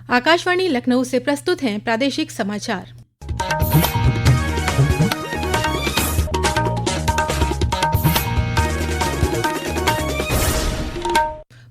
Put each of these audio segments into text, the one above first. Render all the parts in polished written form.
आकाशवाणी लखनऊ से प्रस्तुत हैं प्रादेशिक समाचार।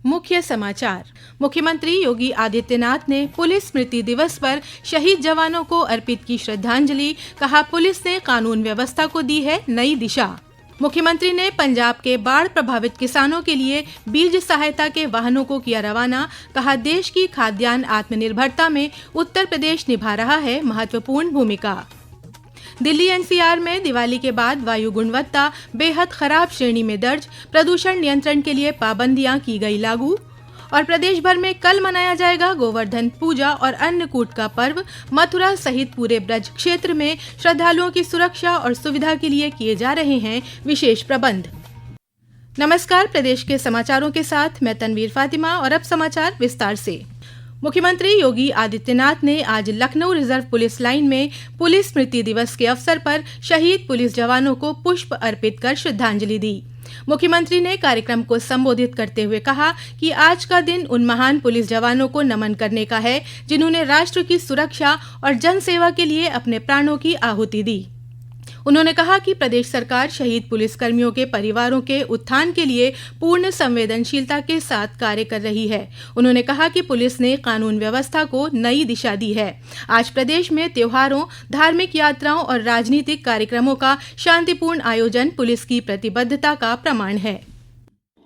मुख्य समाचार। मुख्यमंत्री योगी आदित्यनाथ ने पुलिस स्मृति दिवस पर शहीद जवानों को अर्पित की श्रद्धांजलि। कहा, पुलिस ने कानून व्यवस्था को दी है नई दिशा। मुख्यमंत्री ने पंजाब के बाढ़ प्रभावित किसानों के लिए बीज सहायता के वाहनों को किया रवाना। कहा, देश की खाद्यान्न आत्मनिर्भरता में उत्तर प्रदेश निभा रहा है महत्वपूर्ण भूमिका। दिल्ली एनसीआर में दिवाली के बाद वायु गुणवत्ता बेहद खराब श्रेणी में दर्ज। प्रदूषण नियंत्रण के लिए पाबंदियां की गई लागू। और प्रदेश भर में कल मनाया जाएगा गोवर्धन पूजा और अन्नकूट का पर्व। मथुरा सहित पूरे ब्रज क्षेत्र में श्रद्धालुओं की सुरक्षा और सुविधा के लिए किए जा रहे हैं विशेष प्रबंध। नमस्कार, प्रदेश के समाचारों के साथ मैं तनवीर फातिमा और अब समाचार विस्तार से। मुख्यमंत्री योगी आदित्यनाथ ने आज लखनऊ रिजर्व पुलिस लाइन में पुलिस स्मृति दिवस के अवसर पर शहीद पुलिस जवानों को पुष्प अर्पित कर श्रद्धांजलि दी। मुख्यमंत्री ने कार्यक्रम को संबोधित करते हुए कहा कि आज का दिन उन महान पुलिस जवानों को नमन करने का है जिन्होंने राष्ट्र की सुरक्षा और जनसेवा के लिए अपने प्राणों की आहुति दी। उन्होंने कहा कि प्रदेश सरकार शहीद पुलिसकर्मियों के परिवारों के उत्थान के लिए पूर्ण संवेदनशीलता के साथ कार्य कर रही है। उन्होंने कहा कि पुलिस ने कानून व्यवस्था को नई दिशा दी है। आज प्रदेश में त्योहारों, धार्मिक यात्राओं और राजनीतिक कार्यक्रमों का शांतिपूर्ण आयोजन पुलिस की प्रतिबद्धता का प्रमाण है।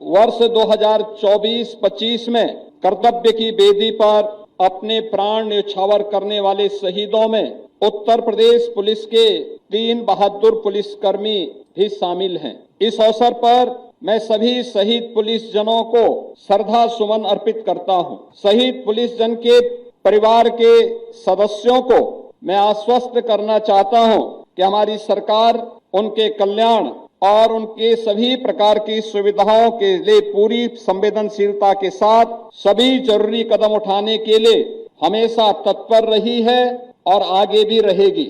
वर्ष 2024-25 में कर्तव्य की बेदी पर अपने प्राण न्यौछावर करने वाले शहीदों में उत्तर प्रदेश पुलिस के 3 बहादुर पुलिसकर्मी भी शामिल हैं। इस अवसर पर मैं सभी शहीद पुलिस जनों को श्रद्धा सुमन अर्पित करता हूं। शहीद पुलिस जन के परिवार के सदस्यों को मैं आश्वस्त करना चाहता हूं कि हमारी सरकार उनके कल्याण और उनके सभी प्रकार की सुविधाओं के लिए पूरी संवेदनशीलता के साथ सभी जरूरी कदम उठाने के लिए हमेशा तत्पर रही है और आगे भी रहेगी।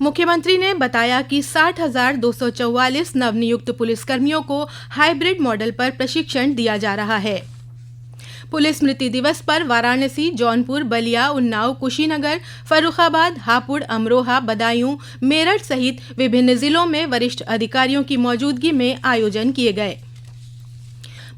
मुख्यमंत्री ने बताया कि 60,244 नवनियुक्त पुलिसकर्मियों को हाइब्रिड मॉडल पर प्रशिक्षण दिया जा रहा है। पुलिस स्मृति दिवस पर वाराणसी, जौनपुर, बलिया, उन्नाव, कुशीनगर, फर्रुखाबाद, हापुड़, अमरोहा, बदायूं, मेरठ सहित विभिन्न जिलों में वरिष्ठ अधिकारियों की मौजूदगी में आयोजन किए गए।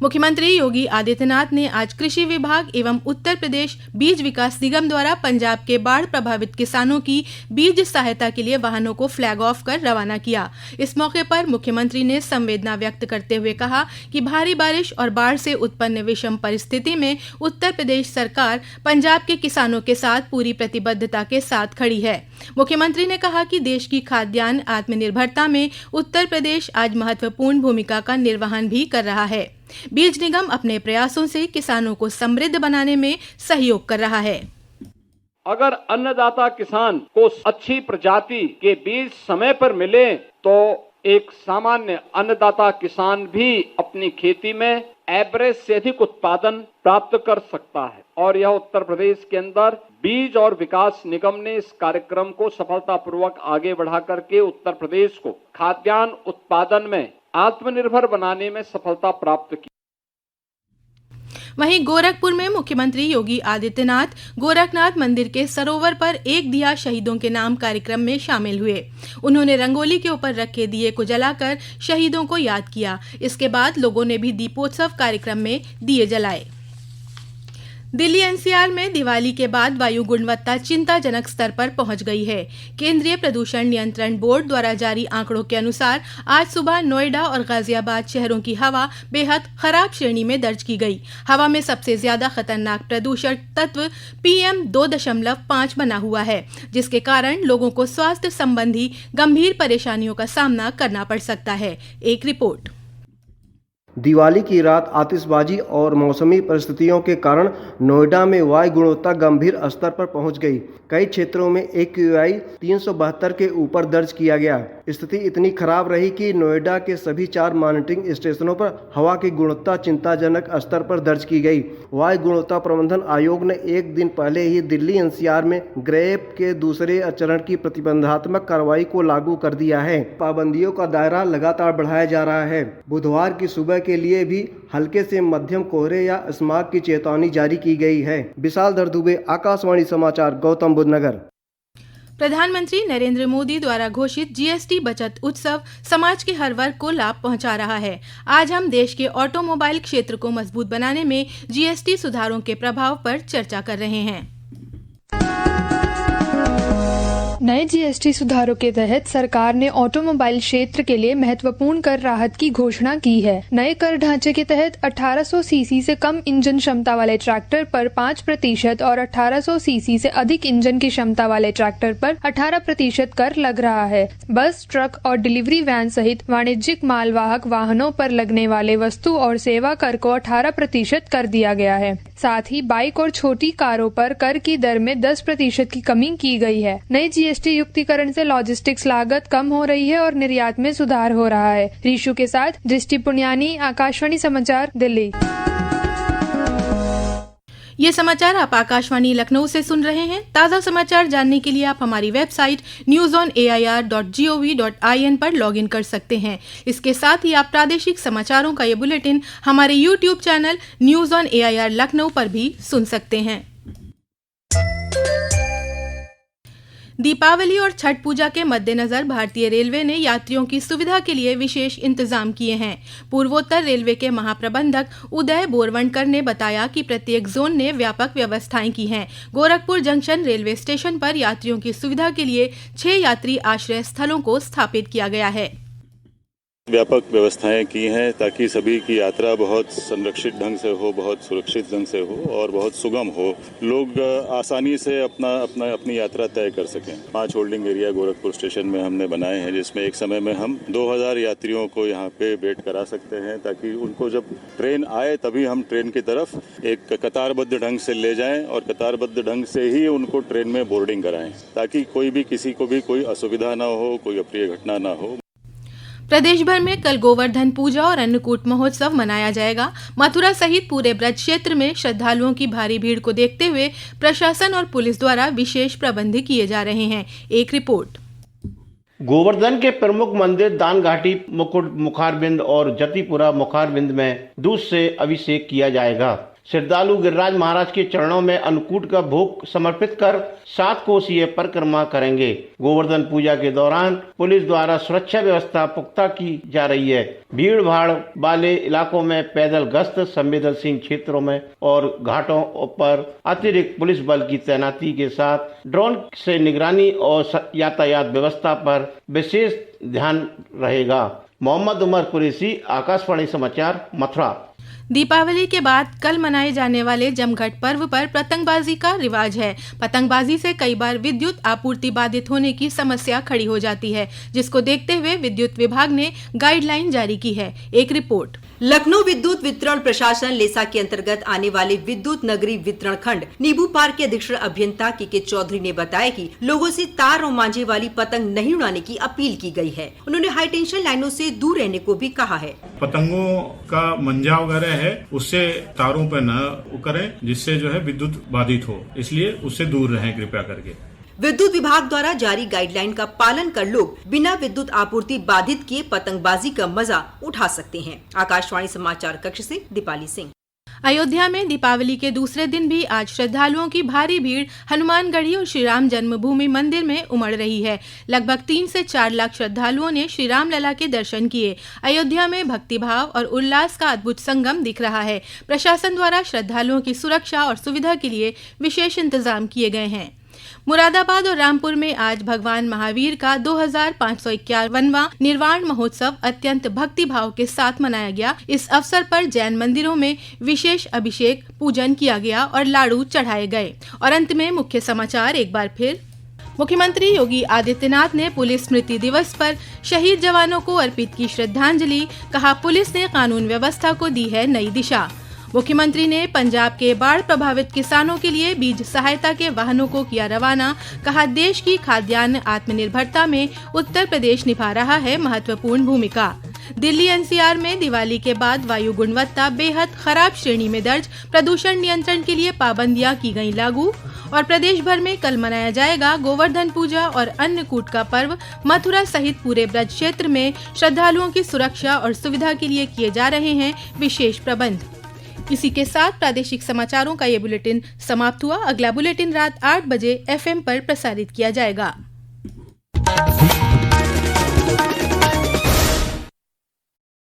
मुख्यमंत्री योगी आदित्यनाथ ने आज कृषि विभाग एवं उत्तर प्रदेश बीज विकास निगम द्वारा पंजाब के बाढ़ प्रभावित किसानों की बीज सहायता के लिए वाहनों को फ्लैग ऑफ कर रवाना किया। इस मौके पर मुख्यमंत्री ने संवेदना व्यक्त करते हुए कहा कि भारी बारिश और बाढ़ से उत्पन्न विषम परिस्थिति में उत्तर प्रदेश सरकार पंजाब के किसानों के साथ पूरी प्रतिबद्धता के साथ खड़ी है। मुख्यमंत्री ने कहा कि देश की खाद्यान्न आत्मनिर्भरता में उत्तर प्रदेश आज महत्वपूर्ण भूमिका का निर्वहन भी कर रहा है। बीज निगम अपने प्रयासों से किसानों को समृद्ध बनाने में सहयोग कर रहा है। अगर अन्नदाता किसान को अच्छी प्रजाति के बीज समय पर मिले तो एक सामान्य अन्नदाता किसान भी अपनी खेती में एवरेज से अधिक उत्पादन प्राप्त कर सकता है। और यह उत्तर प्रदेश के अंदर बीज और विकास निगम ने इस कार्यक्रम को सफलतापूर्वक आगे बढ़ा करके उत्तर प्रदेश को खाद्यान्न उत्पादन में आत्मनिर्भर बनाने में सफलता प्राप्त की। वहीं गोरखपुर में मुख्यमंत्री योगी आदित्यनाथ गोरखनाथ मंदिर के सरोवर पर एक दिया शहीदों के नाम कार्यक्रम में शामिल हुए। उन्होंने रंगोली के ऊपर रखे दिए को जलाकर शहीदों को याद किया। इसके बाद लोगों ने भी दीपोत्सव कार्यक्रम में दिए जलाए। दिल्ली एनसीआर में दिवाली के बाद वायु गुणवत्ता चिंताजनक स्तर पर पहुंच गई है। केंद्रीय प्रदूषण नियंत्रण बोर्ड द्वारा जारी आंकड़ों के अनुसार आज सुबह नोएडा और गाजियाबाद शहरों की हवा बेहद खराब श्रेणी में दर्ज की गई। हवा में सबसे ज्यादा खतरनाक प्रदूषण तत्व PM 2.5 बना हुआ है, जिसके कारण लोगों को स्वास्थ्य संबंधी गंभीर परेशानियों का सामना करना पड़ सकता है। एक रिपोर्ट। दिवाली की रात आतिशबाजी और मौसमी परिस्थितियों के कारण नोएडा में वायु गुणवत्ता गंभीर स्तर पर पहुंच गई। कई क्षेत्रों में AQI 372 के ऊपर दर्ज किया गया। स्थिति इतनी खराब रही कि नोएडा के सभी 4 मॉनिटरिंग स्टेशनों पर हवा की गुणवत्ता चिंताजनक स्तर पर दर्ज की गई। वायु गुणवत्ता प्रबंधन आयोग ने एक दिन पहले ही दिल्ली एनसीआर में ग्रेप के दूसरे चरण की प्रतिबंधात्मक कार्रवाई को लागू कर दिया है। पाबंदियों का दायरा लगातार बढ़ाया जा रहा है। बुधवार की सुबह के लिए भी हल्के से मध्यम कोहरे या स्मॉग की चेतावनी जारी की गई है। विशाल धर दुबे, आकाशवाणी समाचार, गौतम बुद्ध नगर। प्रधानमंत्री नरेंद्र मोदी द्वारा घोषित जीएसटी बचत उत्सव समाज के हर वर्ग को लाभ पहुंचा रहा है। आज हम देश के ऑटोमोबाइल क्षेत्र को मजबूत बनाने में जीएसटी सुधारों के प्रभाव पर चर्चा कर रहे हैं। नए जीएसटी सुधारों के तहत सरकार ने ऑटोमोबाइल क्षेत्र के लिए महत्वपूर्ण कर राहत की घोषणा की है। नए कर ढांचे के तहत 1800 सीसी से कम इंजन क्षमता वाले ट्रैक्टर पर 5% और 1800 सीसी से अधिक इंजन की क्षमता वाले ट्रैक्टर पर 18% कर लग रहा है। बस, ट्रक और डिलीवरी वैन सहित वाणिज्यिक मालवाहक वाहनों पर लगने वाले वस्तु और सेवा कर को 18% कर दिया गया है। साथ ही बाइक और छोटी कारों पर कर की दर में 10% की कमी की गई है। नई जीएसटी युक्तिकरण से लॉजिस्टिक्स लागत कम हो रही है और निर्यात में सुधार हो रहा है। ऋषु के साथ दृष्टि पुनियानी, आकाशवाणी समाचार, दिल्ली। ये समाचार आप आकाशवाणी लखनऊ से सुन रहे हैं। ताज़ा समाचार जानने के लिए आप हमारी वेबसाइट newsonair.gov.in पर लॉगिन कर सकते हैं। इसके साथ ही आप प्रादेशिक समाचारों का ये बुलेटिन हमारे YouTube channel news on AIR Lucknow पर भी सुन सकते हैं। दीपावली और छठ पूजा के मद्देनजर भारतीय रेलवे ने यात्रियों की सुविधा के लिए विशेष इंतजाम किए हैं। पूर्वोत्तर रेलवे के महाप्रबंधक उदय बोरवणकर ने बताया कि प्रत्येक जोन ने व्यापक व्यवस्थाएं की हैं। गोरखपुर जंक्शन रेलवे स्टेशन पर यात्रियों की सुविधा के लिए 6 यात्री आश्रय स्थलों को स्थापित किया गया है। व्यापक व्यवस्थाएं की हैं ताकि सभी की यात्रा बहुत संरक्षित ढंग से हो, बहुत सुरक्षित ढंग से हो और बहुत सुगम हो। लोग आसानी से अपनी यात्रा तय कर सकें। 5 होल्डिंग एरिया गोरखपुर स्टेशन में हमने बनाए हैं, जिसमें एक समय में हम 2000 यात्रियों को यहाँ पे वेट करा सकते हैं, ताकि उनको जब ट्रेन आए तभी हम ट्रेन की तरफ एक कतारबद्ध ढंग से ले जाएं और कतारबद्ध ढंग से ही उनको ट्रेन में बोर्डिंग कराएं, ताकि कोई भी किसी को भी कोई असुविधा ना हो, कोई अप्रिय घटना ना हो। प्रदेश भर में कल गोवर्धन पूजा और अन्नकूट महोत्सव मनाया जाएगा। मथुरा सहित पूरे ब्रज क्षेत्र में श्रद्धालुओं की भारी भीड़ को देखते हुए प्रशासन और पुलिस द्वारा विशेष प्रबंध किए जा रहे हैं। एक रिपोर्ट। गोवर्धन के प्रमुख मंदिर दानघाटी, मुकुट मुखारबिंद और जतिपुरा मुखारबिंद में दूध से अभिषेक किया जाएगा। श्रद्धालु गिरिराज महाराज के चरणों में अन्नकूट का भोग समर्पित कर 7 कोसीय परिक्रमा करेंगे। गोवर्धन पूजा के दौरान पुलिस द्वारा सुरक्षा व्यवस्था पुख्ता की जा रही है। भीड़ भाड़ वाले इलाकों में पैदल गश्त, संवेदनशील क्षेत्रों में और घाटों पर अतिरिक्त पुलिस बल की तैनाती के साथ ड्रोन से निगरानी और यातायात व्यवस्था पर विशेष ध्यान रहेगा। मोहम्मद उमर कुरैशी, आकाशवाणी समाचार, मथुरा। दीपावली के बाद कल मनाए जाने वाले जमघट पर्व पर पतंगबाजी का रिवाज है। पतंगबाजी से कई बार विद्युत आपूर्ति बाधित होने की समस्या खड़ी हो जाती है, जिसको देखते हुए विद्युत विभाग ने गाइडलाइन जारी की है। एक रिपोर्ट। लखनऊ विद्युत वितरण प्रशासन लेसा के अंतर्गत आने वाले विद्युत नगरी वितरण खंड नीबू पार्क के अधीक्षण अभियंता के चौधरी ने बताया कि लोगों से तार और मांझे वाली पतंग नहीं उड़ाने की अपील की गई है। उन्होंने हाई टेंशन लाइनों से दूर रहने को भी कहा है। पतंगों का मंजा वगैरह है उससे तारों पर न करें, जिससे जो है विद्युत बाधित हो, इसलिए उससे दूर रहें कृपया करके। विद्युत विभाग द्वारा जारी गाइडलाइन का पालन कर लोग बिना विद्युत आपूर्ति बाधित किए पतंगबाजी का मजा उठा सकते हैं। आकाशवाणी समाचार कक्ष से दीपाली सिंह। अयोध्या में दीपावली के दूसरे दिन भी आज श्रद्धालुओं की भारी भीड़ हनुमानगढ़ी और श्री राम जन्मभूमि मंदिर में उमड़ रही है। लगभग 3 से 4 लाख श्रद्धालुओं ने श्री राम लला के दर्शन किए। अयोध्या में भक्तिभाव और उल्लास का अद्भुत संगम दिख रहा है। प्रशासन द्वारा श्रद्धालुओं की सुरक्षा और सुविधा के लिए विशेष इंतजाम किए गए हैं। मुरादाबाद और रामपुर में आज भगवान महावीर का 2551वां निर्वाण महोत्सव अत्यंत भक्ति भाव के साथ मनाया गया। इस अवसर पर जैन मंदिरों में विशेष अभिषेक, पूजन किया गया और लाडू चढ़ाए गए। और अंत में मुख्य समाचार एक बार फिर। मुख्यमंत्री योगी आदित्यनाथ ने पुलिस स्मृति दिवस पर शहीद जवानों को अर्पित की श्रद्धांजलि। कहा, पुलिस ने कानून व्यवस्था को दी है नई दिशा। मुख्यमंत्री ने पंजाब के बाढ़ प्रभावित किसानों के लिए बीज सहायता के वाहनों को किया रवाना। कहा, देश की खाद्यान्न आत्मनिर्भरता में उत्तर प्रदेश निभा रहा है महत्वपूर्ण भूमिका। दिल्ली एनसीआर में दिवाली के बाद वायु गुणवत्ता बेहद खराब श्रेणी में दर्ज। प्रदूषण नियंत्रण के लिए पाबंदियां की गई लागू। और प्रदेश भर में कल मनाया जाएगा गोवर्धन पूजा और अन्नकूट का पर्व। मथुरा सहित पूरे ब्रज क्षेत्र में श्रद्धालुओं की सुरक्षा और सुविधा के लिए किए जा रहे हैं विशेष प्रबंध। इसी के साथ प्रादेशिक समाचारों का ये बुलेटिन समाप्त हुआ। अगला बुलेटिन रात 8 बजे FM पर प्रसारित किया जाएगा।